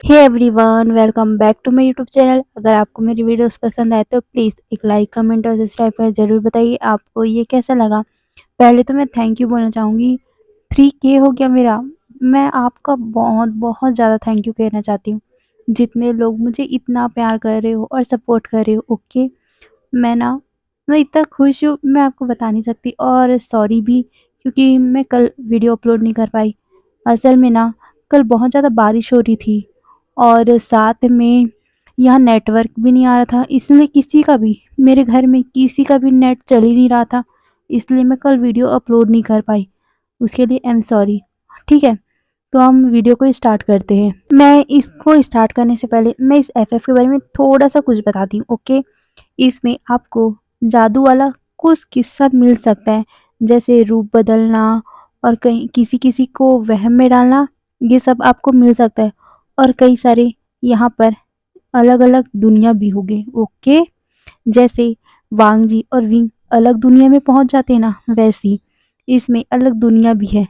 Hey everyone, welcome back to my YouTube channel. अगर आपको मेरी वीडियोस पसंद आए तो प्लीज़ एक लाइक, कमेंट और सब्सक्राइब कर ज़रूर बताइए आपको ये कैसा लगा। पहले तो मैं थैंक यू बोलना चाहूँगी। 3K हो गया मेरा। मैं आपका बहुत बहुत ज़्यादा थैंक यू कहना चाहती हूँ। जितने लोग मुझे इतना प्यार कर रहे हो और सपोर्ट कर रहे हो। ओके, मैं इतना खुश हूँ, मैं आपको बता नहीं सकती। और सॉरी भी, क्योंकि मैं कल वीडियो अपलोड नहीं कर पाई। असल में ना, कल बहुत ज़्यादा बारिश हो रही थी और साथ में यहाँ नेटवर्क भी नहीं आ रहा था, इसलिए किसी का भी, मेरे घर में किसी का भी नेट चल ही नहीं रहा था, इसलिए मैं कल वीडियो अपलोड नहीं कर पाई। उसके लिए आई एम सॉरी। ठीक है, तो हम वीडियो को स्टार्ट करते हैं। मैं इसको स्टार्ट करने से पहले मैं इस एफएफ के बारे में थोड़ा सा कुछ बताती हूँ। ओके, इसमें आपको जादू वाला कुछ किस्सा मिल सकता है, जैसे रूप बदलना और कहीं किसी किसी को वहम में डालना, ये सब आपको मिल सकता है। और कई सारे यहाँ पर अलग अलग दुनिया भी होंगे। ओके, जैसे वांग जी और विंग अलग दुनिया में पहुंच जाते हैं ना, वैसी इसमें अलग दुनिया भी है।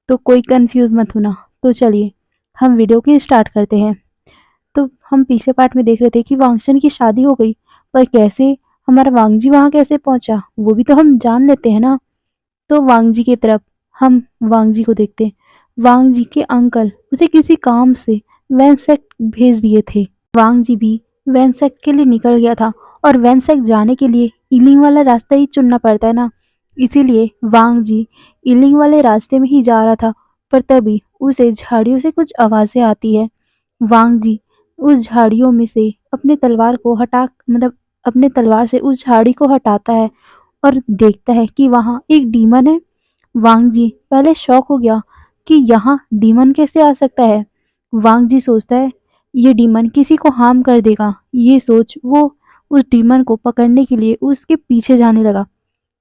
तो कोई कंफ्यूज मत होना। तो चलिए हम वीडियो की स्टार्ट करते हैं। तो हम पिछले पार्ट में देख रहे थे कि वांगशन की शादी हो गई, पर कैसे हमारा वांगजी वहां कैसे पहुंचा वो भी तो हम जान लेते हैं ना। तो वांगजी की तरफ हम वांगजी को देखते हैं। वांगजी के अंकल उसे किसी काम से वैनसेक भेज दिए थे। वांगजी भी वैनसेक के लिए निकल गया था, और वैनसेक जाने के लिए इलिंग वाला रास्ता ही चुनना पड़ता है ना, इसीलिए वांगजी इलिंग वाले रास्ते में ही जा रहा था। पर तभी उसे झाड़ियों से कुछ आवाजें आती है। वांगजी उस झाड़ियों में से अपने तलवार को अपने तलवार से उस झाड़ी को हटाता है और देखता है कि वहाँ एक डीमन है। वांगजी पहले शॉक हो गया कि यहाँ डीमन कैसे आ सकता है। वांगजी सोचता है ये डीमन किसी को हार्म कर देगा। ये सोच वो उस डीमन को पकड़ने के लिए उसके पीछे जाने लगा,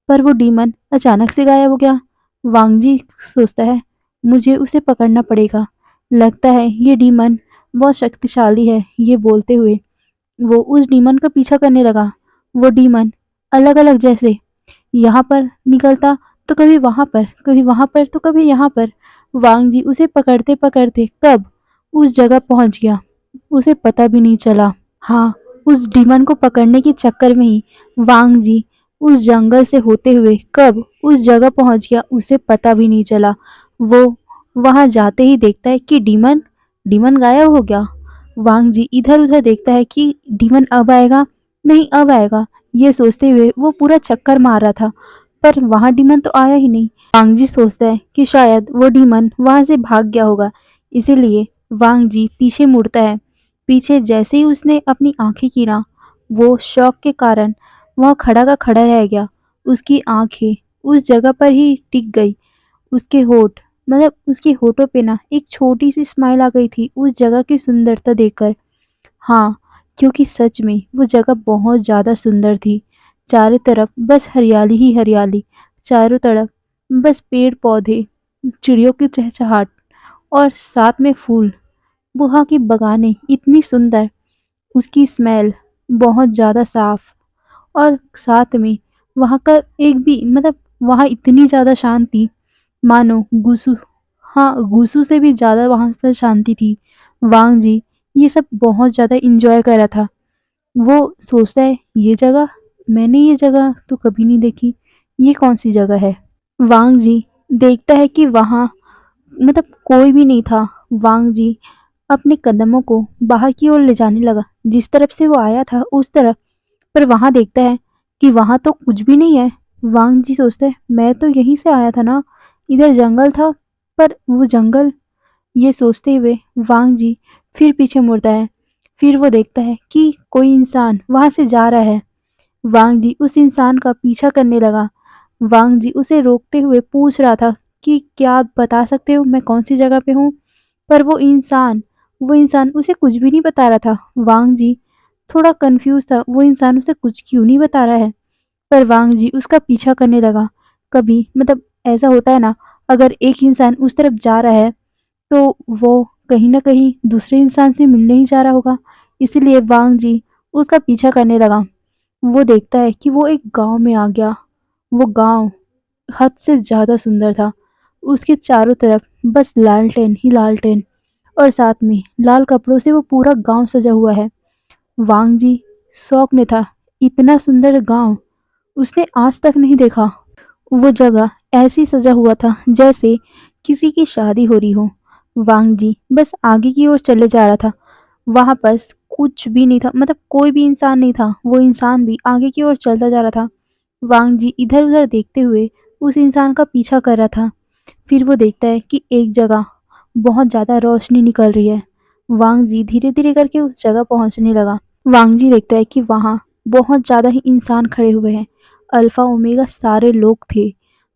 पर वो डीमन अचानक से गायब हो गया। वांगजी सोचता है मुझे उसे पकड़ना पड़ेगा, लगता है ये डीमन बहुत शक्तिशाली है। ये बोलते हुए वो उस डीमन का पीछा करने लगा। वो डीमन अलग अलग, जैसे यहाँ पर निकलता तो कभी वहाँ पर, कभी वहाँ पर, तो कभी यहाँ पर। वांगजी उसे पकड़ते पकड़ते कब उस जगह पहुँच गया, उसे पता भी नहीं चला। हाँ, उस डीमन को पकड़ने के चक्कर में ही वांगजी उस जंगल से होते हुए कब उस जगह पहुँच गया, उसे पता भी नहीं चला। वो वहाँ जाते ही देखता है कि डीमन डीमन गायब हो गया। वांगजी इधर उधर देखता है कि डीमन अब आएगा, नहीं अब आएगा, ये सोचते हुए वो पूरा चक्कर मार रहा था, पर वहाँ डीमन तो आया ही नहीं। वांगजी सोचता है कि शायद वो डीमन वहाँ से भाग गया होगा, इसीलिए वांगजी पीछे मुड़ता है। पीछे जैसे ही उसने अपनी आंखें की ना, वो शॉक के कारण वहाँ खड़ा का खड़ा रह गया। उसकी आंखें उस जगह पर ही टिक गई। उसके होठ, उसके होठों पे ना एक छोटी सी स्माइल आ गई थी उस जगह की सुंदरता देखकर। हाँ, क्योंकि सच में वो जगह बहुत ज़्यादा सुंदर थी। चारों तरफ बस हरियाली ही हरियाली, चारों तरफ बस पेड़ पौधे, चिड़ियों की चहचहाट और साथ में फूल। वहाँ की बगानें इतनी सुंदर, उसकी स्मेल बहुत ज़्यादा साफ, और साथ में वहाँ का एक भी वहाँ इतनी ज़्यादा शांति, मानो गुसु, हाँ, गुसु से भी ज़्यादा वहाँ पर शांति थी। वांग जी ये सब बहुत ज़्यादा इंजॉय कर रहा था। वो सोचता है ये जगह, मैंने ये जगह तो कभी नहीं देखी, ये कौन सी जगह है। वांग जी देखता है कि वहाँ कोई भी नहीं था। वांग जी अपने कदमों को बाहर की ओर ले जाने लगा, जिस तरफ से वो आया था उस तरफ, पर वहाँ देखता है कि वहाँ तो कुछ भी नहीं है। वांग जी सोचते हैं मैं तो यहीं से आया था ना, इधर जंगल था, पर वो जंगल, ये सोचते हुए वांग जी फिर पीछे मुड़ता है। फिर वो देखता है कि कोई इंसान वहाँ से जा रहा है। वांग जी उस इंसान का पीछा करने लगा। वांग जी उसे रोकते हुए पूछ रहा था कि क्या आप बता सकते हो मैं कौन सी जगह पे हूँ, पर वो इंसान उसे कुछ भी नहीं बता रहा था। वांग जी थोड़ा कंफ्यूज था, वो इंसान उसे कुछ क्यों नहीं बता रहा है, पर वांग जी उसका पीछा करने लगा। कभी ऐसा होता है ना, अगर एक इंसान उस तरफ जा रहा है तो वो कहीं न कहीं दूसरे इंसान से मिलने ही जा रहा होगा, इसीलिए वांग जी उसका पीछा करने लगा। वो देखता है कि वो एक गाँव में आ गया। वो गाँव हद से ज़्यादा सुंदर था। उसके चारों तरफ बस लालटेन ही लालटेन, और साथ में लाल कपड़ों से वो पूरा गांव सजा हुआ है। वांग जी शौक में था। इतना सुंदर गांव उसने आज तक नहीं देखा। वो जगह ऐसी सजा हुआ था जैसे किसी की शादी हो रही हो। वांग जी बस आगे की ओर चले जा रहा था। वहां बस कुछ भी नहीं था, मतलब कोई भी इंसान नहीं था। वो इंसान भी आगे की ओर चलता जा रहा था। वांग जी इधर उधर देखते हुए उस इंसान का पीछा कर रहा था। फिर वो देखता है कि एक जगह बहुत ज्यादा रोशनी निकल रही है। वांग जी धीरे धीरे करके उस जगह पहुंचने लगा। वांग जी देखता है कि वहां बहुत ज्यादा ही इंसान खड़े हुए हैं। अल्फा ओमेगा सारे लोग थे।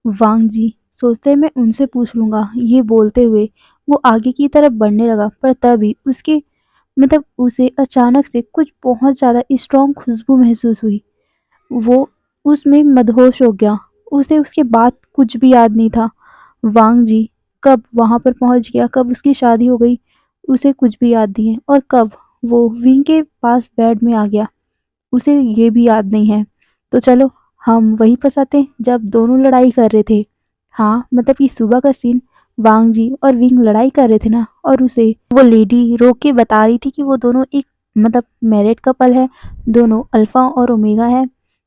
वांग जी सोचते हैं मैं उनसे पूछ लूंगा। ये बोलते हुए वो आगे की तरफ बढ़ने लगा, पर तभी उसके उसे अचानक से कुछ बहुत ज्यादा स्ट्रॉन्ग खुशबू महसूस हुई। वो उसमें मदहोश हो गया। उसे उसके बाद कुछ भी याद नहीं था। वांग जी कब वहां पर पहुंच गया, कब उसकी शादी हो गई, उसे कुछ भी याद नहीं है। और कब वो विंग के पास बेड में आ गया, उसे ये भी याद नहीं है। तो चलो हम वहीं फंसाते हैं जब दोनों लड़ाई कर रहे थे। हाँ, ये सुबह का सीन। वांग जी और विंग लड़ाई कर रहे थे ना, और उसे वो लेडी रोक के बता रही थी कि वो दोनों एक मैरिड कपल है, दोनों अल्फा और ओमेगा है।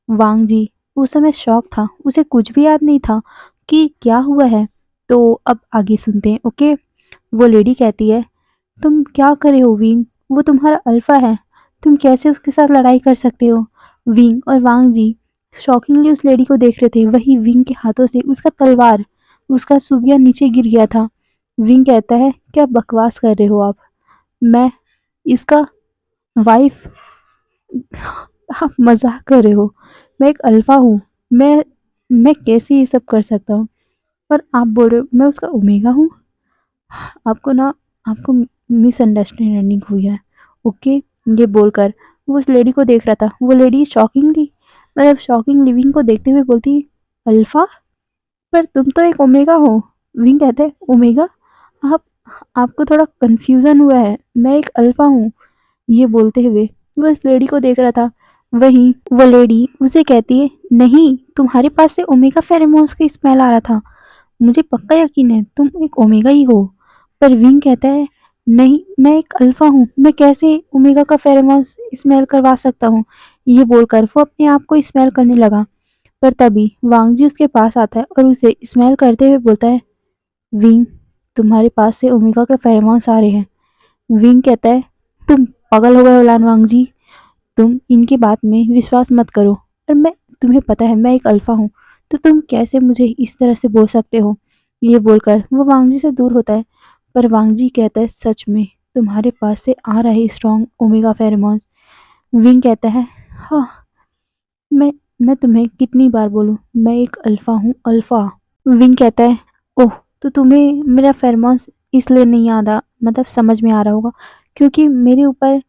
वांग जी उस समय शॉक था, उसे कुछ भी याद नहीं था कि क्या हुआ है। तो अब आगे सुनते हैं, ओके। वो लेडी कहती है, तुम क्या करे हो विंग, वो तुम्हारा अल्फा है, तुम कैसे उसके साथ लड़ाई कर सकते हो। विंग और वांग जी शॉकिंगली उस लेडी को देख रहे थे। वही विंग के हाथों से उसका तलवार, उसका सुबिया नीचे गिर गया था। विंग कहता है, क्या बकवास कर रहे हो आप, मैं इसका वाइफ, आप मजाक कर रहे हो, मैं एक अल्फा हूँ, मैं कैसे ये सब कर सकता हूँ। और आप बोल रहे हो मैं उसका ओमेगा हूँ। आपको ना आपको मिसअंडरस्टैंडिंग हुई है, ओके। ये बोलकर वो उस लेडी को देख रहा था। वो लेडी शॉकिंग लिविंग को देखते हुए बोलती, अल्फा, पर तुम तो एक ओमेगा हो। विंग कहते हैं, ओमेगा, आप आपको थोड़ा कंफ्यूजन हुआ है, मैं एक अल्फा हूँ। ये बोलते हुए वो उस लेडी को देख रहा था। वहीं वो लेडी उसे कहती है, नहीं, तुम्हारे पास से ओमेगा फेरोमोन्स की स्मेल आ रहा था, मुझे पक्का यकीन है तुम एक ओमेगा ही हो। पर विंग कहता है, नहीं, मैं एक अल्फा हूँ, मैं कैसे ओमेगा का फेरोमोन्स स्मेल करवा सकता हूँ। ये बोलकर वो अपने आप को स्मेल करने लगा। पर तभी वांग जी उसके पास आता है और उसे स्मेल करते हुए बोलता है, विंग, तुम्हारे पास से ओमेगा के फेरोमोन्स आ रहे हैं। विंग कहता है, तुम पागल हो गए हो लान वांग जी, तुम इनकी बात में विश्वास मत करो। और मैं तुम्हें पता है मैं एक अल्फा हूँ, तो तुम कैसे मुझे इस तरह से बोल सकते हो। ये बोलकर वो वांगजी से दूर होता है। पर वांगजी कहता है, सच में तुम्हारे पास से आ रहा है स्ट्रॉन्ग ओमेगा फेरोमोन्स। विंग कहता है, हाँ, मैं मैं तुम्हें कितनी बार बोलूं, मैं एक अल्फा हूँ, अल्फा। विंग कहता है, ओह, तो तुम्हें मेरा फेरोमोन्स इसलिए नहीं आता, समझ में आ रहा होगा क्योंकि मेरे ऊपर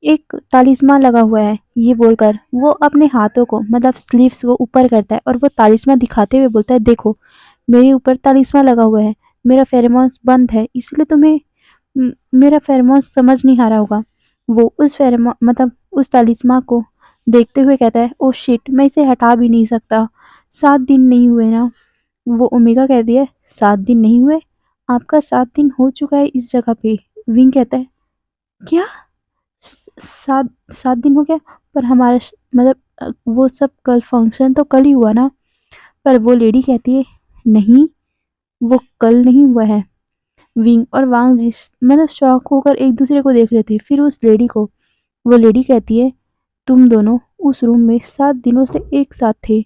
एक तालिस्मान लगा हुआ है। ये बोलकर वो अपने हाथों को स्लीव्स वो ऊपर करता है और वो तालिस्मान दिखाते हुए बोलता है, देखो, मेरे ऊपर तालिस्मान लगा हुआ है, मेरा फेरोमोन्स बंद है, इसलिए तुम्हें मेरा फेरोमोन्स समझ नहीं आ रहा होगा। वो उस फेरोमोन उस तालिस्मान को देखते हुए कहता है, ओ शिट, मैं इसे हटा भी नहीं सकता, 7 दिन नहीं हुए ना। वो ओमेगा कहती है, 7 दिन नहीं हुए, आपका 7 दिन हो चुका है इस जगह पे। विंग कहता है, क्या, 7 दिन हो गया, पर हमारा वो सब कल फंक्शन तो कल ही हुआ ना। पर वो लेडी कहती है, नहीं, वो कल नहीं हुआ है। विंग और वांग जी शौक होकर एक दूसरे को देख रहे थे। फिर उस लेडी को वो लेडी कहती है, तुम दोनों उस रूम में 7 दिनों से एक साथ थे।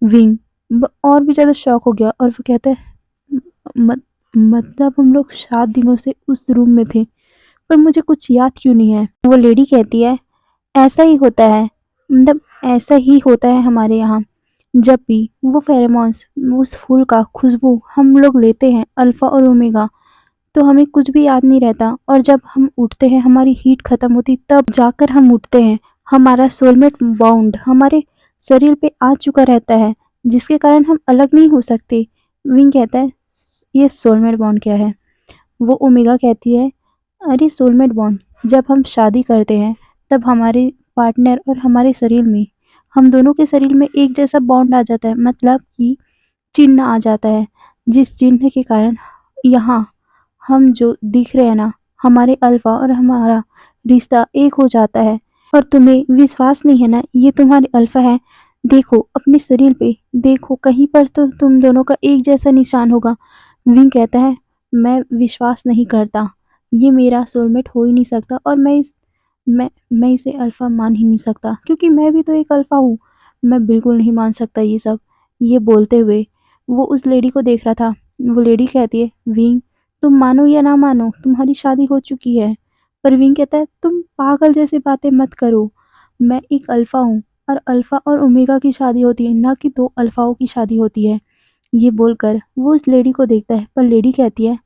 विंग और भी ज्यादा शौक हो गया और वो कहता है, मत, हम लोग 7 दिनों से उस रूम में थे, पर मुझे कुछ याद क्यों नहीं है। वो लेडी कहती है, ऐसा ही होता है, ऐसा ही होता है हमारे यहाँ। जब भी वो फेरोमोन्स, उस फूल का खुशबू हम लोग लेते हैं, अल्फा और ओमेगा, तो हमें कुछ भी याद नहीं रहता, और जब हम उठते हैं हमारी हीट खत्म होती तब जाकर हम उठते हैं। हमारा सोलमेट बॉन्ड हमारे शरीर पे आ चुका रहता है, जिसके कारण हम अलग नहीं हो सकते। विंग कहता है, ये सोलमेट बॉन्ड क्या है। वो ओमेगा कहती है, अरे सोलमेट बॉन्ड, जब हम शादी करते हैं तब हमारे पार्टनर और हमारे शरीर में, हम दोनों के शरीर में एक जैसा बॉन्ड आ जाता है, मतलब कि चिन्ह आ जाता है, जिस चिन्ह के कारण यहाँ हम जो दिख रहे हैं ना, हमारे अल्फा और हमारा रिश्ता एक हो जाता है। और तुम्हें विश्वास नहीं है ना, ये तुम्हारे अल्फा है। देखो अपने शरीर पे, देखो कहीं पर तो तुम दोनों का एक जैसा निशान होगा। विंग कहता है, मैं विश्वास नहीं करता, ये मेरा सोलमेट हो ही नहीं सकता, और मैं इसे अल्फा मान ही नहीं सकता, क्योंकि मैं भी तो एक अल्फा हूँ। मैं बिल्कुल नहीं मान सकता ये सब। ये बोलते हुए वो उस लेडी को देख रहा था। वो लेडी कहती है, विंग तुम मानो या ना मानो, तुम्हारी शादी हो चुकी है। पर विंग कहता है, तुम पागल जैसी बातें मत करो, मैं एक अल्फा हूँ, और अल्फा और ओमेगा की शादी होती है, ना कि दो अल्फाओं की शादी होती है। ये बोलकर वो उस लेडी को देखता है, पर लेडी कहती है,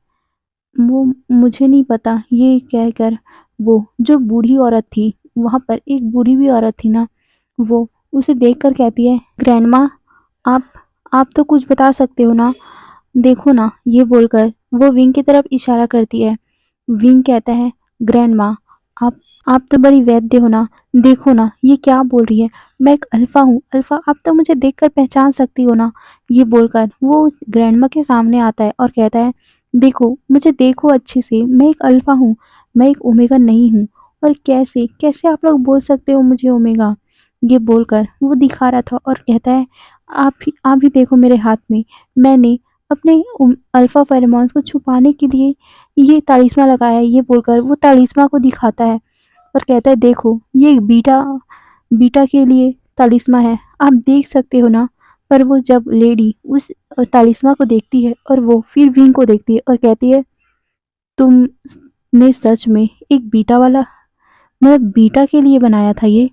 वो मुझे नहीं पता। ये कहकर वो जो बूढ़ी औरत थी, वहाँ पर एक बूढ़ी भी औरत थी ना, वो उसे देखकर कहती है, ग्रैंडमा आप आप तो कुछ बता सकते हो ना, देखो ना। ये बोलकर वो विंग की तरफ इशारा करती है। विंग कहता है, ग्रैंडमा आप आप तो बड़ी वैद्य हो ना, देखो ना ये क्या बोल रही है, मैं एक अल्फा हूँ, अल्फा आप तो मुझे देखकर पहचान सकती हो ना। ये बोलकर वो उस ग्रैंडमा के सामने आता है और कहता है, देखो मुझे देखो अच्छे से, मैं एक अल्फा हूँ, मैं एक ओमेगा नहीं हूँ। और कैसे कैसे आप लोग बोल सकते हो मुझे ओमेगा। ये बोलकर वो दिखा रहा था और कहता है, आप ही देखो मेरे हाथ में, मैंने अपने अल्फा फेरोमोन्स को छुपाने के लिए ये तालिस्मा लगाया है। ये बोलकर वो तालिस्मा को दिखाता है और कहता है, देखो ये बीटा बीटा के लिए तालिस्मा है, आप देख सकते हो ना। पर वो जब लेडी उस तालिस्मा को देखती है और वो फिर विंग को देखती है और कहती है, तुमने सच में एक बीटा वाला, मतलब बीटा के लिए बनाया था ये।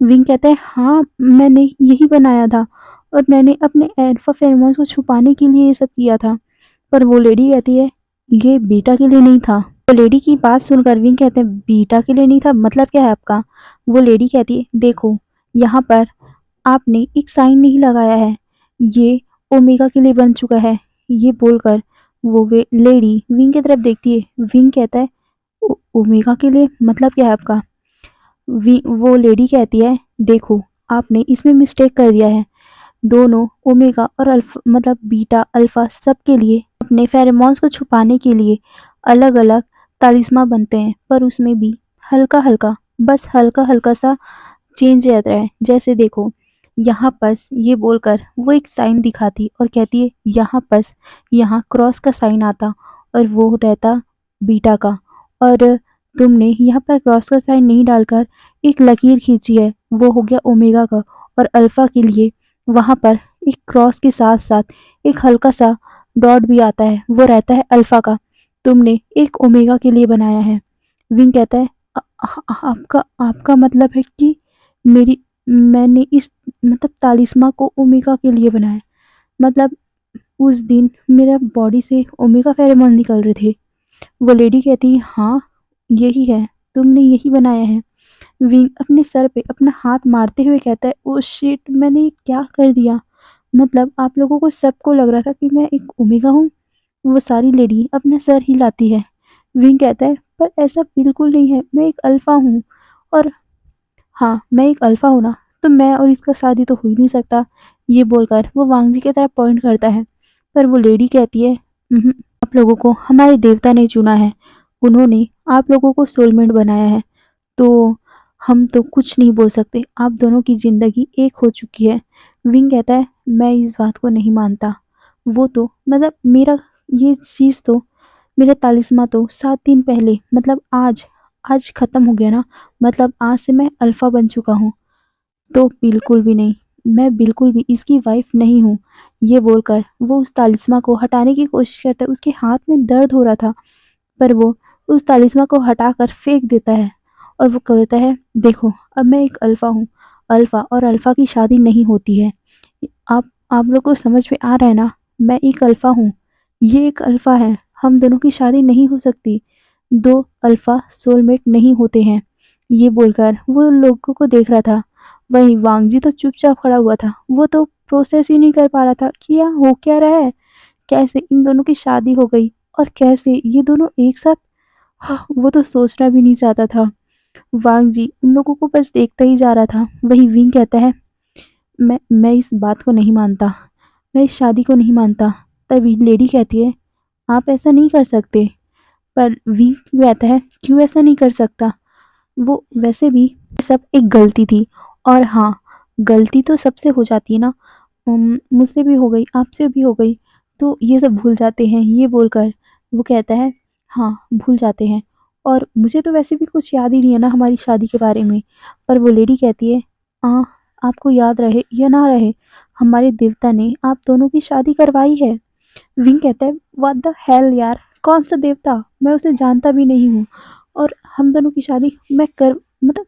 विंग कहता है, हाँ मैंने यही बनाया था, और मैंने अपने अल्फा फेरोमोन्स को छुपाने के लिए ये सब किया था। पर वो लेडी कहती है, ये बीटा के लिए नहीं था। वो लेडी की बात सुनकर विंग कहते हैं, बीटा के लिए नहीं था मतलब क्या है आपका। वो लेडी कहती है, देखो यहाँ पर आपने एक साइन नहीं लगाया है, ये ओमेगा के लिए बन चुका है। ये बोलकर वो वे लेडी विंग की तरफ देखती है। विंग कहता है, ओमेगा के लिए मतलब क्या है आपका। वो लेडी कहती है, देखो आपने इसमें मिस्टेक कर दिया है, दोनों ओमेगा और अल्फा मतलब बीटा अल्फा सब के लिए अपने फेरोमोन्स को छुपाने के लिए अलग अलग तालिस्मा बनते हैं, पर उसमें भी हल्का हल्का, बस हल्का हल्का सा चेंज रहता है। जैसे देखो यहाँ बस, ये बोलकर वो एक साइन दिखाती और कहती है, यहाँ बस यहाँ क्रॉस का साइन आता और वो रहता बीटा का, और तुमने यहाँ पर क्रॉस का साइन नहीं डालकर एक लकीर खींची है, वो हो गया ओमेगा का। और अल्फा के लिए वहाँ पर एक क्रॉस के साथ साथ एक हल्का सा डॉट भी आता है, वो रहता है अल्फा का। तुमने एक ओमेगा के लिए बनाया है। विंग कहता है, आपका आपका मतलब है कि मेरी मैंने इस मतलब तालिस्मा को ओमेगा के लिए बनाया, मतलब उस दिन मेरा बॉडी से ओमेगा फेरोमोन निकल रहे थे। वो लेडी कहती है, हाँ यही है, तुमने यही बनाया है। विंग अपने सर पे अपना हाथ मारते हुए कहता है, ओ शिट मैंने ये क्या कर दिया, मतलब आप लोगों को सबको लग रहा था कि मैं एक ओमेगा हूँ। वो सारी लेडी अपना सर हिलाती है। विंग कहता है, पर ऐसा बिल्कुल नहीं है, मैं एक अल्फा हूँ, और हाँ मैं एक अल्फा हूँ ना, तो मैं और इसका शादी तो हो ही नहीं सकता। ये बोलकर वो वांगजी की तरफ पॉइंट करता है। पर वो लेडी कहती है, आप लोगों को हमारे देवता ने चुना है, उन्होंने आप लोगों को सोलमेट बनाया है, तो हम तो कुछ नहीं बोल सकते, आप दोनों की ज़िंदगी एक हो चुकी है। विंग कहता है, मैं इस बात को नहीं मानता, वो तो मतलब मेरा ये चीज़ तो, मेरा तालिस्मा तो 7 दिन पहले मतलब आज आज ख़त्म हो गया ना, मतलब आज से मैं अल्फ़ा बन चुका हूँ। तो बिल्कुल भी नहीं, मैं बिल्कुल भी इसकी वाइफ़ नहीं हूँ। ये बोलकर वो उस तालिस्मा को हटाने की कोशिश करता है, उसके हाथ में दर्द हो रहा था, पर वो उस तालिस्मा को हटाकर फेंक देता है और वो कहता है, देखो अब मैं एक अल्फ़ा हूँ, अल्फ़ा और अल्फ़ा की शादी नहीं होती है। आप लोग को समझ में आ रहा है ना, मैं एक अल्फ़ा हूँ, ये एक अल्फ़ा है, हम दोनों की शादी नहीं हो सकती, दो अल्फ़ा सोलमेट नहीं होते हैं। ये बोलकर वो लोगों को देख रहा था। वहीं वांगजी तो चुपचाप खड़ा हुआ था, वो तो प्रोसेस ही नहीं कर पा रहा था कि यह हो क्या रहा है, कैसे इन दोनों की शादी हो गई और कैसे ये दोनों एक साथ। हाँ, वो तो सोचना भी नहीं चाहता था। वांग जी उन लोगों को बस देखता ही जा रहा था। वहीं विंग कहता है, मैं इस बात को नहीं मानता, मैं इस शादी को नहीं मानता। तभी लेडी कहती है, आप ऐसा नहीं कर सकते। पर विंग कहता है क्यों ऐसा नहीं कर सकता, वो वैसे भी ये सब एक गलती थी। और हाँ, गलती तो सबसे हो जाती है ना, मुझसे भी हो गई, आपसे भी हो गई, तो ये सब भूल जाते हैं। ये बोलकर वो कहता है हाँ, भूल जाते हैं, और मुझे तो वैसे भी कुछ याद ही नहीं है ना हमारी शादी के बारे में। पर वो लेडी कहती है हाँ, आपको याद रहे या ना रहे, हमारे देवता ने आप दोनों की शादी करवाई है। विंग कहता है व्हाट द हेल यार, कौन सा देवता, मैं उसे जानता भी नहीं हूँ, और हम दोनों की शादी मैं कर मतलब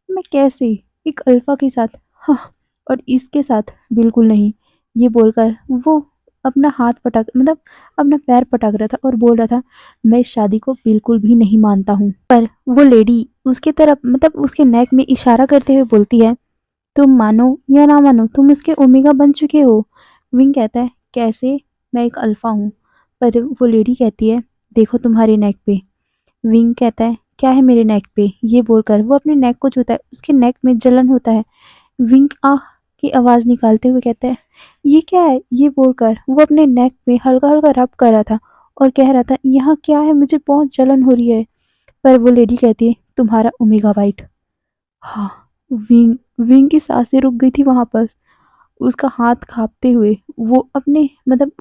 मैं कैसे, एक अल्फा के साथ, हाँ, और इसके साथ बिल्कुल नहीं। ये बोलकर वो अपना हाथ पटक अपना पैर पटक रहा था और बोल रहा था मैं इस शादी को बिल्कुल भी नहीं मानता हूँ। पर वो लेडी उसके तरफ उसके नेक में इशारा करते हुए बोलती है तुम मानो या ना मानो तुम उसके ओमेगा बन चुके हो। विंग कहता है कैसे, मैं एक अल्फा हूँ। पर वो लेडी कहती है देखो तुम्हारे नेक पे। विंग कहता है क्या है मेरे नेक पे, ये बोलकर वो अपने नेक को छूता है, उसके नेक में जलन होता है। विंग आह की आवाज़ निकालते हुए कहता है ये क्या है, ये बोलकर वो अपने नेक पे हल्का हल्का रब कर रहा था और कह रहा था यहाँ क्या है, मुझे बहुत जलन हो रही है। पर वो लेडी कहती है तुम्हारा ओमेगा बाइट। हाँ, विंग विंग की सांसें रुक गई थी वहां पर। उसका हाथ कांपते हुए वो अपने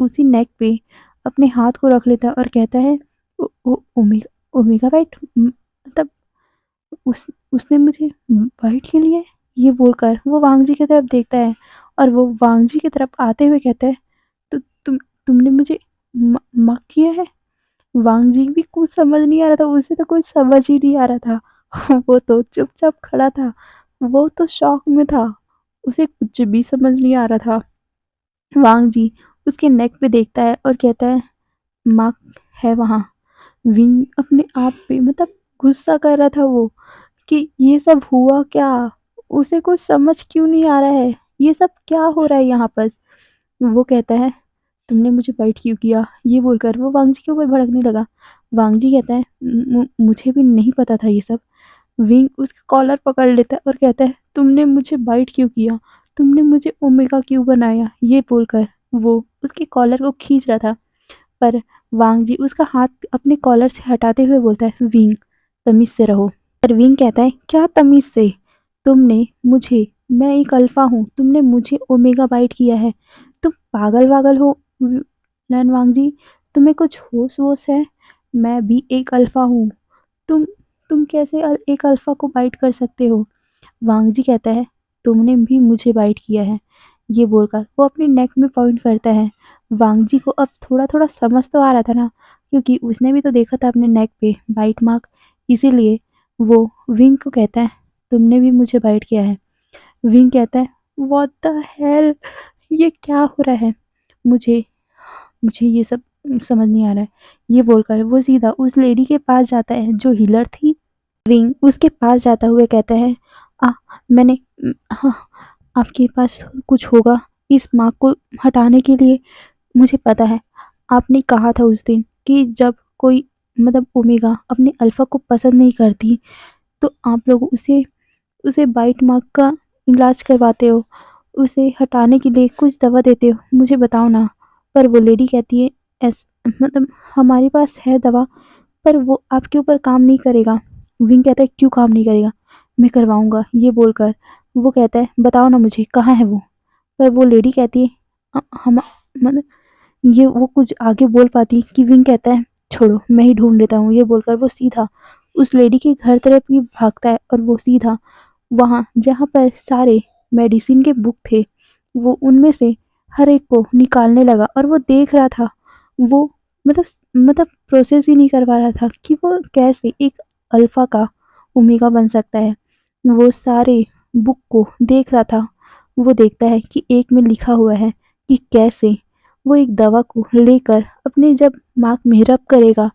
उसी नेक पे अपने हाथ को रख लेता है और कहता है ओमेगा ओमेगा बाइट, उसने मुझे बाइट के लिए, ये बोलकर वो वांग जी की तरफ देखता है और वो वांग जी की तरफ आते हुए कहता है तो तुमने मुझे माफ किया है। वांग जी भी कुछ समझ नहीं आ रहा था, उसे तो कुछ समझ ही नहीं आ रहा था वो तो चुपचाप खड़ा था, वो तो शॉक में था, उसे कुछ भी समझ नहीं आ रहा था। वांग जी उसके नेक पे देखता है और कहता है माँ है वहाँ। विंग अपने आप पे गुस्सा कर रहा था वो कि ये सब हुआ क्या? उसे कुछ समझ क्यों नहीं आ रहा है? ये सब क्या हो रहा है यहाँ पर? वो कहता है, "तुमने मुझे बाइट क्यों किया?" ये बोलकर वो वांग जी के ऊपर भड़कने लगा। वांग जी कहता है, मुझे भी नहीं पता था ये सब।" विंग उसका कॉलर पकड़ लेता है और कहता है, "तुमने मुझे बाइट क्यों किया? तुमने मुझे ओमेगा क्यों बनाया?" ये बोलकर वो उसके कॉलर को खींच रहा था। पर वांग जी उसका हाथ अपने कॉलर से हटाते हुए बोलता है, "विंग, तमीज़ से रहो।" पर विंग कहता है, "क्या तमीज़ से? तुमने मुझे, मैं एक अल्फ़ा हूँ, तुमने मुझे ओमेगा बाइट किया है। तुम पागल-वागल हो लैन वांग जी? तुम्हें कुछ होश-वोश है? मैं भी एक अल्फ़ा हूँ। तुम तुम कैसे एक अल्फ़ा को बाइट कर सकते हो?" वांग जी कहता है, "तुमने भी मुझे बाइट किया है।" ये बोलकर वो अपने नेक में पॉइंट करता है। वांग जी को अब थोड़ा-थोड़ा समझ तो आ रहा था ना, क्योंकि उसने भी तो देखा था अपने नेक पे बाइट मार्क, इसीलिए वो विंग को कहता है, "तुमने भी मुझे बाइट किया है।" विंग कहता है, "व्हाट द हेल, ये क्या हो रहा है? मुझे मुझे ये सब समझ नहीं आ रहा है।" ये बोलकर वो सीधा उस लेडी के पास जाता है जो हीलर थी। विंग उसके पास जाता हुआ कहता है, "आ मैंने हाँ, आपके पास कुछ होगा इस मार्क को हटाने के लिए? मुझे पता है, आपने कहा था उस दिन कि जब कोई ओमेगा अपने अल्फा को पसंद नहीं करती, तो आप लोग उसे उसे बाइट मार्क का इलाज करवाते हो, उसे हटाने के लिए कुछ दवा देते हो, मुझे बताओ ना।" पर वो लेडी कहती है, "ऐस हमारे पास है दवा, पर वो आपके ऊपर काम नहीं करेगा।" विंग कहता है, "क्यों काम नहीं करेगा? मैं करवाऊँगा।" ये बोलकर वो कहता है, "बताओ ना मुझे, कहाँ है वो?" पर वो लेडी कहती है, हम मतलब ये वो कुछ आगे बोल पाती कि विंग कहता है, "छोड़ो, मैं ही ढूँढ लेता हूँ।" ये बोलकर वो सीधा उस लेडी के घर तरफ ही भागता है और वो सीधा वहाँ जहाँ पर सारे मेडिसिन के बुक थे, वो उनमें से हर एक को निकालने लगा और वो देख रहा था। वो मतलब प्रोसेस ही नहीं कर पा रहा था कि वो कैसे एक अल्फ़ा का ओमेगा बन सकता है। वो सारे बुक को देख रहा था। वो देखता है कि एक में लिखा हुआ है कि कैसे वो एक दवा को लेकर अपने जब मार्क में रब करेगा,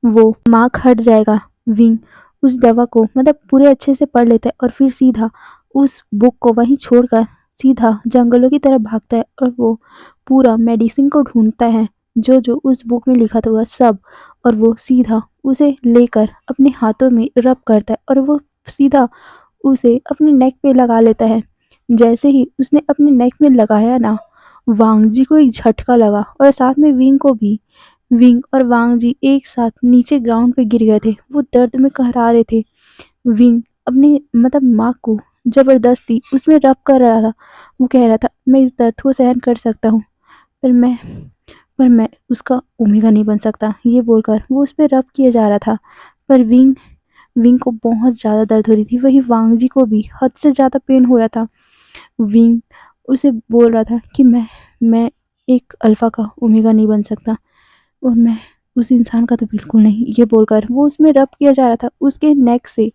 वो मार्क हट जाएगा। विंग उस दवा को पूरे अच्छे से पढ़ लेता है और फिर सीधा उस बुक को वहीं छोड़कर सीधा जंगलों की तरफ भागता है और वो पूरा मेडिसिन को ढूंढता है, जो जो उस बुक में लिखा था वह सब, और वो सीधा उसे लेकर अपने हाथों में रब करता है और वो सीधा उसे अपने नेक पे लगा लेता है। जैसे ही उसने अपने नेक में लगाया ना, वांग जी को एक झटका लगा और साथ में विंग को भी। विंग और वांग जी एक साथ नीचे ग्राउंड पे गिर गए थे। वो दर्द में कहरा रहे थे। विंग अपनी माँ को जबरदस्ती उसमें रब कर रहा था। वो कह रहा था, मैं इस दर्द को सहन कर सकता हूँ, पर मैं पर मैं उसका ओमेगा नहीं बन सकता। ये बोलकर वो उस पे रब किया जा रहा था। पर विंग विंग को बहुत ज़्यादा दर्द हो रही थी। वहीं वांग जी को भी हद से ज़्यादा पेन हो रहा था। विंग उसे बोल रहा था कि मैं एक अल्फा का ओमेगा नहीं बन सकता, और मैं उस इंसान का तो बिल्कुल नहीं। ये बोलकर वो उसमें रब किया जा रहा था। उसके नेक से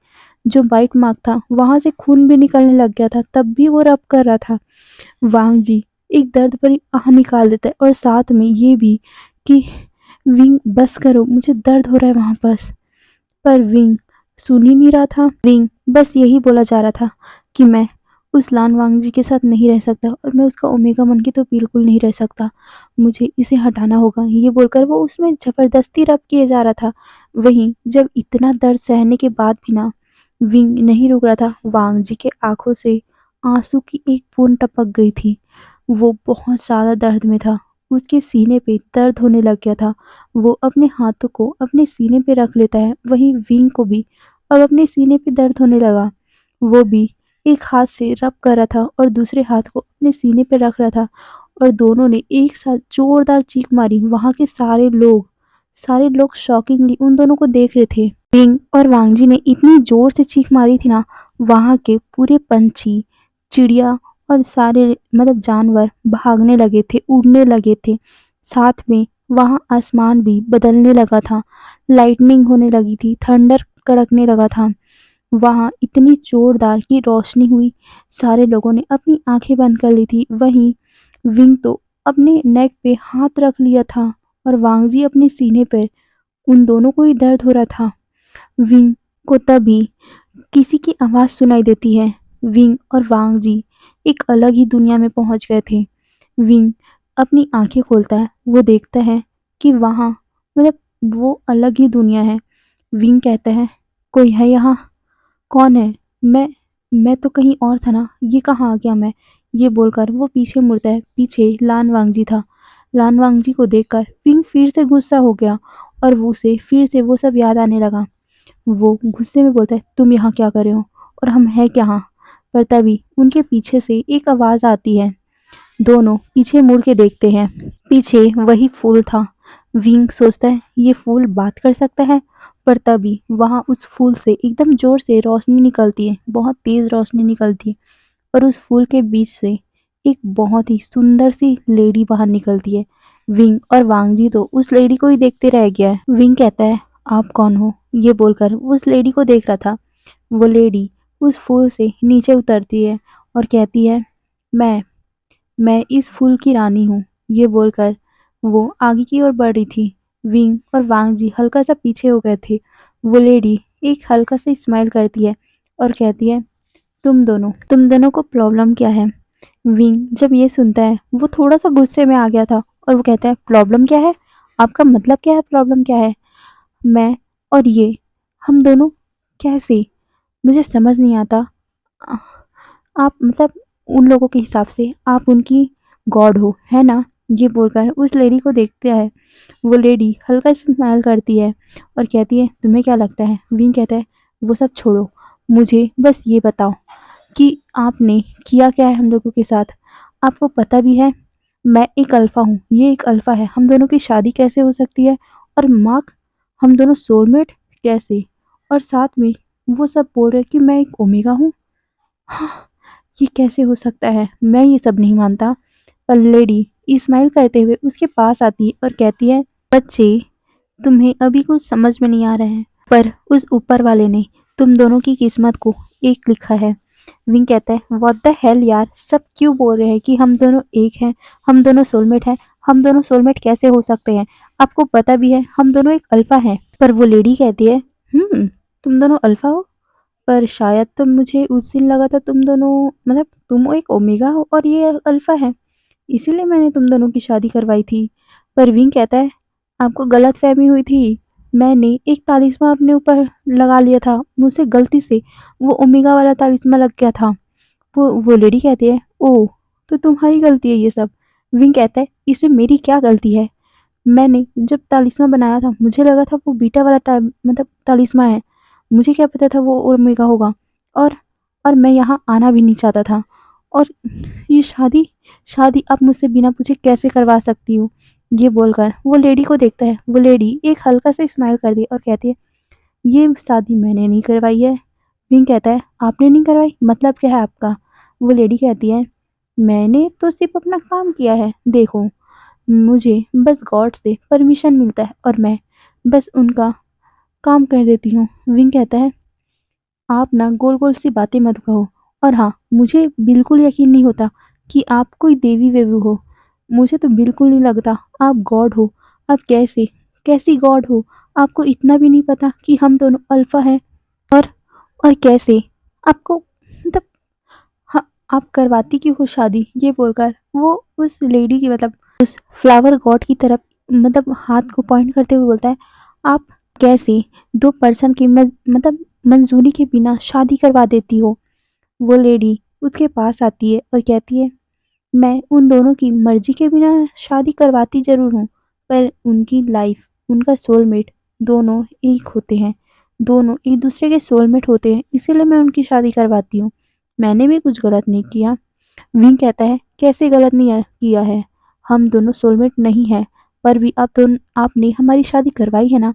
जो बाइट मार्क था वहां से खून भी निकलने लग गया था, तब भी वो रब कर रहा था। वांग जी एक दर्द भरी आह निकाल देता है, और साथ में ये भी कि विंग बस करो, मुझे दर्द हो रहा है वहां पर विंग सुन ही नहीं रहा था। विंग बस यही बोला जा रहा था कि मैं उस लान वांगजी के साथ नहीं रह सकता, और मैं उसका ओमेगा मन की तो बिल्कुल नहीं रह सकता। मुझे इसे हटाना होगा। ये बोलकर वो उसमें जबरदस्ती रब किए जा रहा था। वहीं जब इतना दर्द सहने के बाद भी ना विंग नहीं रुक रहा था, वांगजी के आंखों से आंसू की एक बूंद टपक गई थी। वो बहुत ज़्यादा दर्द में था। उसके सीने पे दर्द होने लग गया था। वो अपने हाथों को अपने सीने पे रख लेता है। वहीं विंग को भी अब अपने सीने पे दर्द होने लगा। वो भी एक हाथ से रब कर रहा था और दूसरे हाथ को अपने सीने पे रख रहा था, और दोनों ने एक साथ जोरदार चीख मारी। वहां के सारे लोग शॉकिंगली उन दोनों को देख रहे थे। विंग और वांगजी ने इतनी जोर से चीख मारी थी ना, वहां के पूरे पंछी, चिड़िया और सारे जानवर भागने लगे थे, उड़ने लगे थे। साथ में वहां आसमान भी बदलने लगा था। लाइटनिंग होने लगी थी, थंडर कड़कने लगा था। वहां इतनी जोरदार की रोशनी हुई, सारे लोगों ने अपनी आंखें बंद कर ली थी। वहीं विंग तो अपने नेक पे हाथ रख लिया था, और वांगजी अपने सीने पर। उन दोनों को ही दर्द हो रहा था। विंग को तभी किसी की आवाज सुनाई देती है। विंग और वांग जी एक अलग ही दुनिया में पहुंच गए थे। विंग अपनी आंखें खोलता है। वो देखता है कि वहां वो अलग ही दुनिया है। विंग कहता है, कोई है यहाँ? कौन है? मैं मैं तो कहीं और था ना, ये कहाँ आ गया मैं? ये बोलकर वो पीछे मुड़ता है। पीछे लान वांगजी था। लान वांगजी को देखकर विंग फिर से गुस्सा हो गया, और वो उसे फिर से वो सब याद आने लगा। वो गुस्से में बोलता है, तुम यहाँ क्या कर रहे हो, और हम हैं कहाँ? पर तभी उनके पीछे से एक आवाज आती है। दोनों पीछे मुड़ के देखते हैं। पीछे वही फूल था। विंग सोचता है, ये फूल बात कर सकता है। पर तभी वहां उस फूल से एकदम जोर से रोशनी निकलती है, बहुत तेज रोशनी निकलती है, और उस फूल के बीच से एक बहुत ही सुंदर सी लेडी बाहर निकलती है। विंग और वांगजी तो उस लेडी को ही देखते रह गया है। विंग कहता है, आप कौन हो? ये बोलकर वो उस लेडी को देख रहा था। वो लेडी उस फूल से नीचे उतरती है और कहती है, मैं मैं इस फूल की रानी हूँ। ये बोलकर वो आगे की ओर बढ़ रही थी। विंग और वांग जी हल्का सा पीछे हो गए थे। वो लेडी एक हल्का सा स्माइल करती है और कहती है, तुम दोनों को प्रॉब्लम क्या है? विंग जब ये सुनता है, वो थोड़ा सा गुस्से में आ गया था, और वो कहता है, प्रॉब्लम क्या है? आपका मतलब क्या है? प्रॉब्लम क्या है? मैं और ये, हम दोनों कैसे? मुझे समझ नहीं आता। अ, आप उन लोगों के हिसाब से आप उनकी गॉड हो, है ना? ये बोलकर उस लेडी को देखता है। वो लेडी हल्का सा स्माइल करती है और कहती है, तुम्हें क्या लगता है? विंग कहता है, वो सब छोड़ो, मुझे बस ये बताओ कि आपने किया क्या है हम लोगों के साथ? आपको पता भी है मैं एक अल्फा हूँ, ये एक अल्फा है, हम दोनों की शादी कैसे हो सकती है? और मार्क, हम दोनों सोलमेट कैसे? और साथ में वो सब बोल रहे कि मैं एक ओमेगा हूँ। हाँ, ये कैसे हो सकता है? मैं ये सब नहीं मानता। पर लेडी स्माइल करते हुए उसके पास आती है और कहती है, बच्चे, तुम्हें अभी कुछ समझ में नहीं आ रहा है, पर उस ऊपर वाले ने तुम दोनों की किस्मत को एक लिखा है। विंग कहता है, व्हाट द हेल यार, सब क्यों बोल रहे हैं कि हम दोनों एक हैं, हम दोनों सोलमेट हैं? हम दोनों सोलमेट कैसे हो सकते हैं? आपको पता भी है हम दोनों एक अल्फा हैं। पर वो लेडी कहती है, तुम दोनों अल्फा हो, पर शायद तो मुझे उस दिन लगा था तुम दोनों, तुम एक ओमेगा हो और ये अल्फा है, इसीलिए मैंने तुम दोनों की शादी करवाई थी। पर विंग कहता है, आपको गलतफहमी हुई थी। मैंने एक तालिस्मा अपने ऊपर लगा लिया था, मुझसे गलती से वो ओमेगा वाला तालिस्मा लग गया था। वो लेडी कहती है, ओह, तो तुम्हारी गलती है ये सब। विंग कहता है, इसमें मेरी क्या गलती है? मैंने जब तालिस्मा बनाया था मुझे लगा था वो बीटा वाला टाइप मतलब तालिस्मा है। मुझे क्या पता था वो ओमेगा होगा। और और मैं यहाँ आना भी नहीं चाहता था। और ये शादी शादी आप मुझसे बिना पूछे कैसे करवा सकती हो? ये बोलकर वो लेडी को देखता है। वो लेडी एक हल्का सा स्माइल कर दी और कहती है, ये शादी मैंने नहीं करवाई है। विंग कहता है, आपने नहीं करवाई? मतलब क्या है आपका? वो लेडी कहती है, मैंने तो सिर्फ अपना काम किया है। देखो, मुझे बस गॉड से परमिशन मिलता है और मैं बस उनका काम कर देती हूँ। विंग कहता है, आप ना गोल-गोल सी बातें मत कहो। और हाँ, मुझे बिल्कुल यकीन नहीं होता कि आप कोई देवी-वेवी हो। मुझे तो बिल्कुल नहीं लगता आप गॉड हो। आप कैसे? कैसी गॉड हो? आपको इतना भी नहीं पता कि हम दोनों अल्फा हैं? और और कैसे? आपको मतलब हाँ, आप करवाती क्यों हो शादी? ये बोलकर वो उस लेडी की मतलब उस फ्लावर गॉड की तरफ मतलब हाथ को पॉइंट करते हुए बोलता है, आप कैसे 2 पर्सन की मतलब मंजूरी के बिना शादी करवा देती हो? वो लेडी उसके पास आती है और कहती है, मैं उन दोनों की मर्जी के बिना शादी करवाती ज़रूर हूँ, पर उनकी लाइफ, उनका सोलमेट दोनों एक होते हैं। दोनों एक दूसरे के सोलमेट होते हैं, इसीलिए मैं उनकी शादी करवाती हूँ। मैंने भी कुछ गलत नहीं किया। विंग कहता है, कैसे गलत नहीं किया है? हम दोनों सोलमेट नहीं हैं, पर भी आपने हमारी शादी करवाई है ना?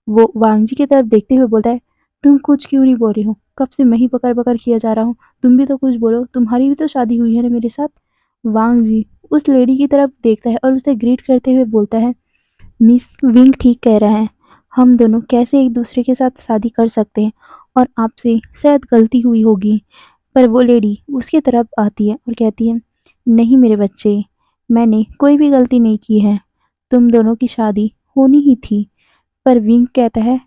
वो वांगजी की तरफ देखते हुए बोलता है, तुम कुछ क्यों नहीं बोल रही हो? कब से मैं ही बकर-बकर किया जा रहा हूँ। तुम भी तो कुछ बोलो, तुम्हारी भी तो शादी हुई है ना मेरे साथ। वांगजी उस लेडी की तरफ देखता है और उसे ग्रीट करते हुए बोलता है, मिस विंग ठीक कह रहा है। हम दोनों कैसे एक दूसरे के साथ शादी कर सकते हैं और आपसे शायद गलती हुई होगी। पर वो लेडी उसकी तरफ आती है और कहती है, नहीं मेरे बच्चे, मैंने कोई भी गलती नहीं की है। तुम दोनों की शादी होनी ही थी। पर विंग कहता है,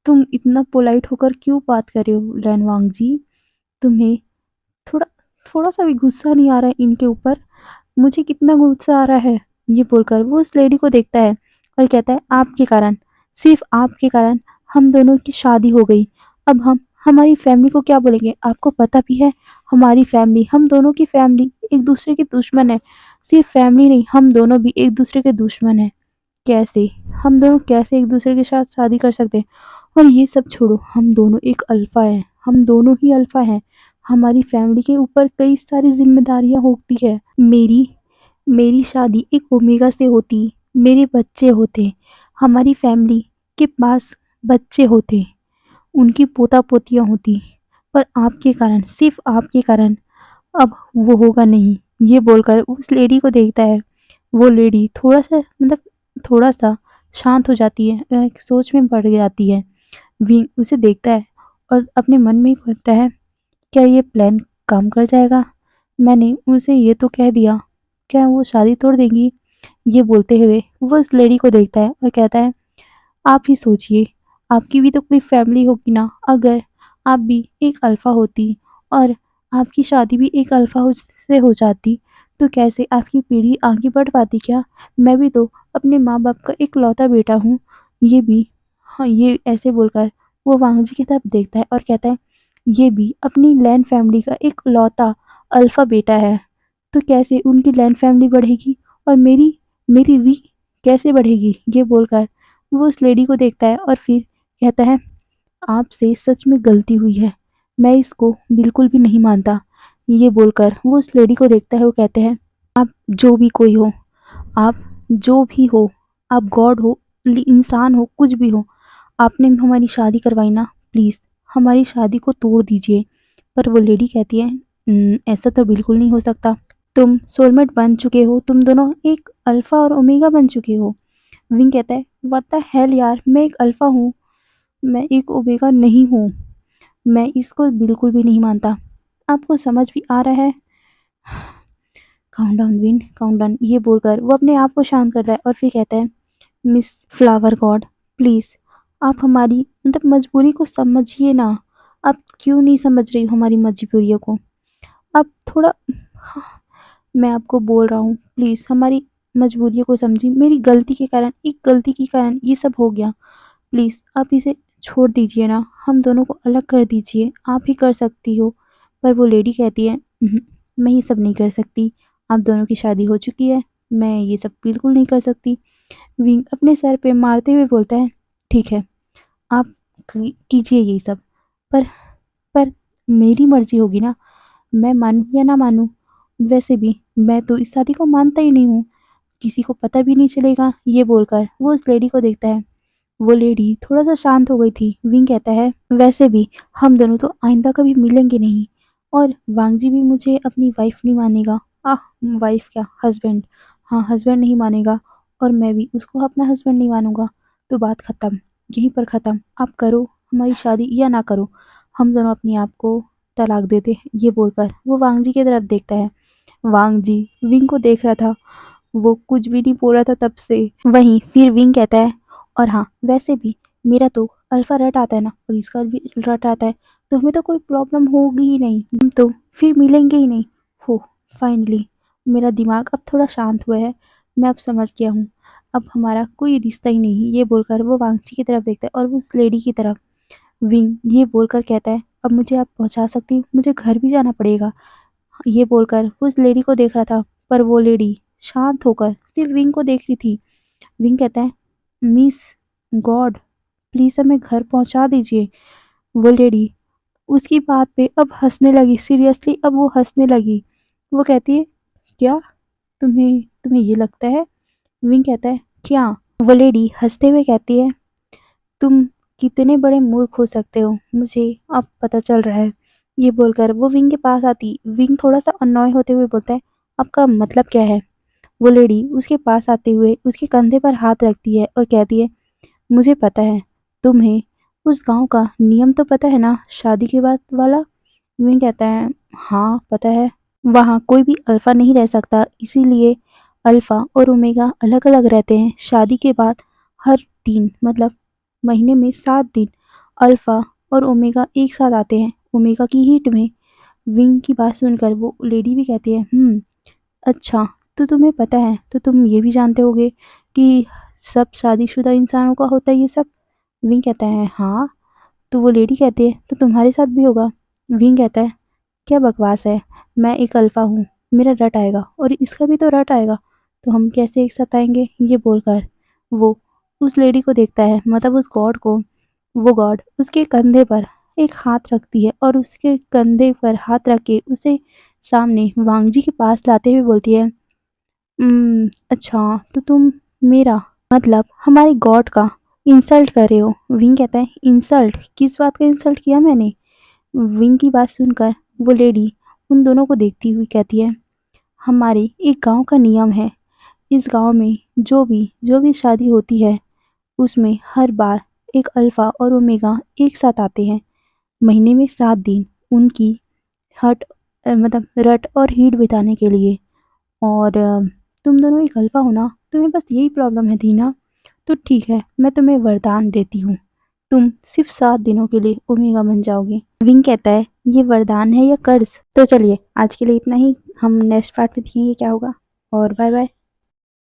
तुम इतना पोलाइट होकर क्यों बात कर रहे हो रैनवांग जी? तुम्हें थोड़ा थोड़ा सा भी गुस्सा नहीं आ रहा है इनके ऊपर? मुझे कितना गुस्सा आ रहा है। ये बोलकर वो उस लेडी को देखता है और कहता है, आपके कारण, सिर्फ आपके कारण हम दोनों की शादी हो गई। अब हम हमारी फैमिली को क्या बोलेंगे? आपको पता भी है हमारी फैमिली, हम दोनों की फैमिली एक दूसरे के दुश्मन है। सिर्फ फैमिली नहीं, हम दोनों भी एक दूसरे के दुश्मन है। कैसे? हम दोनों कैसे एक दूसरे के साथ शादी कर सकते हैं? और ये सब छोड़ो, हम दोनों एक अल्फा हैं। हम दोनों ही अल्फा हैं। हमारी फैमिली के ऊपर कई सारी जिम्मेदारियां होती है। मेरी मेरी शादी एक ओमेगा से होती, मेरे बच्चे होते, हमारी फैमिली के पास बच्चे होते, उनकी पोता-पोतियाँ होती। पर आपके कारण, सिर्फ़ आपके कारण अब वो होगा नहीं। ये बोलकर उस लेडी को देखता है। वो लेडी थोड़ा-सा मतलब थोड़ा-सा शांत हो जाती है, सोच में पड़ जाती है। विंग उसे देखता है और अपने मन में ही सोचता है, क्या ये प्लान काम कर जाएगा? मैंने उनसे ये तो कह दिया, क्या वो शादी तोड़ देंगी? ये बोलते हुए वो उस लेडी को देखता है और कहता है, आप ही सोचिए, आपकी भी तो कोई फैमिली होगी ना। अगर आप भी एक अल्फा होती और आपकी शादी भी एक अल्फा से हो जाती, तो कैसे आपकी पीढ़ी आगे बढ़ पाती क्या? मैं भी तो अपने माँ बाप का इकलौता बेटा हूँ। ये भी हाँ, ये ऐसे बोलकर वो वांग जी की तरफ देखता है और कहता है, ये भी अपनी लैंड फैमिली का इकलौता अल्फा बेटा है। तो कैसे उनकी लैंड फैमिली बढ़ेगी और मेरी मेरी भी कैसे बढ़ेगी? ये बोलकर वो उस लेडी को देखता है और फिर कहता है, आपसे सच में गलती हुई है। मैं इसको बिल्कुल भी नहीं मानता। ये बोलकर वो उस लेडी को देखता है। वो कहते हैं, आप जो भी कोई हो, आप जो भी हो, आप गॉड हो, इंसान हो, कुछ भी हो, आपने हमारी शादी करवाई ना, प्लीज़ हमारी शादी को तोड़ दीजिए। पर वो लेडी कहती है, ऐसा तो बिल्कुल नहीं हो सकता। तुम सोलमेट बन चुके हो, तुम दोनों एक अल्फा और ओमेगा बन चुके हो। विंग कहता है, व्हाट द हेल यार, मैं एक अल्फा हूँ, मैं एक ओमेगा नहीं हूँ। मैं इसको बिल्कुल भी नहीं मानता। आपको समझ भी आ रहा है? Countdown win, countdown. ये बोलकर वो अपने आप को शांत करता है और फिर कहता है, मिस फ्लावर गॉड, प्लीज़ आप हमारी मतलब मजबूरी को समझिए ना। आप क्यों नहीं समझ रही हो हमारी मजबूरियों को? आप थोड़ा मैं आपको बोल रहा हूँ, प्लीज़ हमारी मजबूरियों को समझिए। मेरी गलती के कारण, एक गलती के कारण ये सब हो गया। प्लीज़ आप इसे छोड़ दीजिए ना, हम दोनों को अलग कर दीजिए, आप ही कर सकती हो। पर वो लेडी कहती है, मैं ये सब नहीं कर सकती। आप दोनों की शादी हो चुकी है, मैं ये सब बिल्कुल नहीं कर सकती। विंग अपने सर पे मारते हुए बोलता है, ठीक है, आप कीजिए यही सब, पर पर मेरी मर्जी होगी ना, मैं मानूं या ना मानूं। वैसे भी मैं तो इस शादी को मानता ही नहीं हूँ, किसी को पता भी नहीं चलेगा। ये बोलकर वो उस लेडी को देखता है। वो लेडी थोड़ा सा शांत हो गई थी। विंग कहता है, वैसे भी हम दोनों तो आइंदा कभी मिलेंगे नहीं, और वांगजी भी मुझे अपनी वाइफ नहीं मानेगा। आह, वाइफ क्या, हस्बैंड, हाँ हस्बैंड नहीं मानेगा, और मैं भी उसको अपना हस्बैंड नहीं मानूंगा। तो बात खत्म, यहीं पर खत्म। आप करो हमारी शादी या ना करो, हम दोनों अपने आप को तलाक देते हैं। ये बोलकर वो वांगजी की तरफ देखता है। वांगजी विंग को देख रहा था, वो कुछ भी नहीं बोल रहा था तब से। वहीं फिर विंग कहता है, और हाँ वैसे भी मेरा तो अल्फा रट आता है ना, और इसका भी रट आता है, तो हमें तो कोई प्रॉब्लम होगी ही नहीं, हम तो फिर मिलेंगे ही नहीं। हो, फाइनली मेरा दिमाग अब थोड़ा शांत हुआ है, मैं अब समझ गया हूँ, अब हमारा कोई रिश्ता ही नहीं। ये बोलकर वो वांगची की तरफ देखता है और वो उस लेडी की तरफ। विंग ये बोलकर कहता है, अब मुझे आप पहुंचा सकती हो, मुझे घर भी जाना पड़ेगा। ये बोलकर वो उस लेडी को देख रहा था, पर वो लेडी शांत होकर सिर्फ विंग को देख रही थी। विंग कहता है, मिस गॉड, प्लीज हमें घर पहुंचा दीजिए। वो लेडी उसकी बात पे अब हंसने लगी, सीरियसली अब वो हंसने लगी। वो कहती है, क्या, तुम्हें तुम्हें ये लगता है? विंग कहता है, क्या? वो लेडी हंसते हुए कहती है, तुम कितने बड़े मूर्ख हो सकते हो, मुझे अब पता चल रहा है। ये बोलकर वो विंग के पास आती। विंग थोड़ा सा अननॉय होते हुए बोलता है, आपका मतलब क्या है? वो लेडी उसके पास आते हुए उसके कंधे पर हाथ रखती है और कहती है, मुझे पता है, तुम्हें उस गांव का नियम तो पता है ना, शादी के बाद वाला? विंग कहता है, हाँ पता है, वहाँ कोई भी अल्फा नहीं रह सकता, इसीलिए अल्फा और ओमेगा अलग अलग रहते हैं। शादी के बाद हर दिन, मतलब महीने में 7 दिन अल्फा और ओमेगा एक साथ आते हैं, ओमेगा की हीट में। विंग की बात सुनकर वो लेडी भी कहती है, अच्छा, तो तुम्हें पता है, तो तुम ये भी जानते होगे कि सब शादीशुदा इंसानों का होता है ये सब? विंग कहता है, हाँ। तो वो लेडी कहती है, तो तुम्हारे साथ भी होगा? विंग कहता है, क्या बकवास है, मैं एक अल्फा हूँ, मेरा रट आएगा और इसका भी तो रट आएगा, तो हम कैसे एक साथ आएंगे? ये बोलकर वो उस लेडी को देखता है, मतलब उस गॉड को। वो गॉड उसके कंधे पर एक हाथ रखती है और उसके कंधे पर हाथ रख के उसे सामने वांगजी के पास लाते हुए बोलती है, अच्छा, तो तुम मेरा, मतलब हमारे गॉड का इंसल्ट कर रहे हो? विंग कहता है, इंसल्ट? किस बात का इंसल्ट किया मैंने? विंग की बात सुनकर वो लेडी उन दोनों को देखती हुई कहती है, हमारे एक गांव का नियम है, इस गांव में जो भी शादी होती है, उसमें हर बार एक अल्फा और ओमेगा एक साथ आते हैं, महीने में 7 दिन उनकी हट मतलब रट और हीट बिताने के लिए। और तुम दोनों एक अल्फा हो ना, तुम्हें बस यही प्रॉब्लम है थी ना, तो ठीक है, मैं तुम्हें वरदान देती हूँ, तुम सिर्फ 7 दिनों के लिए ओमेगा बन जाओगे। विंग कहता है, ये वरदान है या कर्ज? तो चलिए आज के लिए इतना ही, हम नेक्स्ट पार्ट में देखेंगे क्या होगा। और बाय बाय।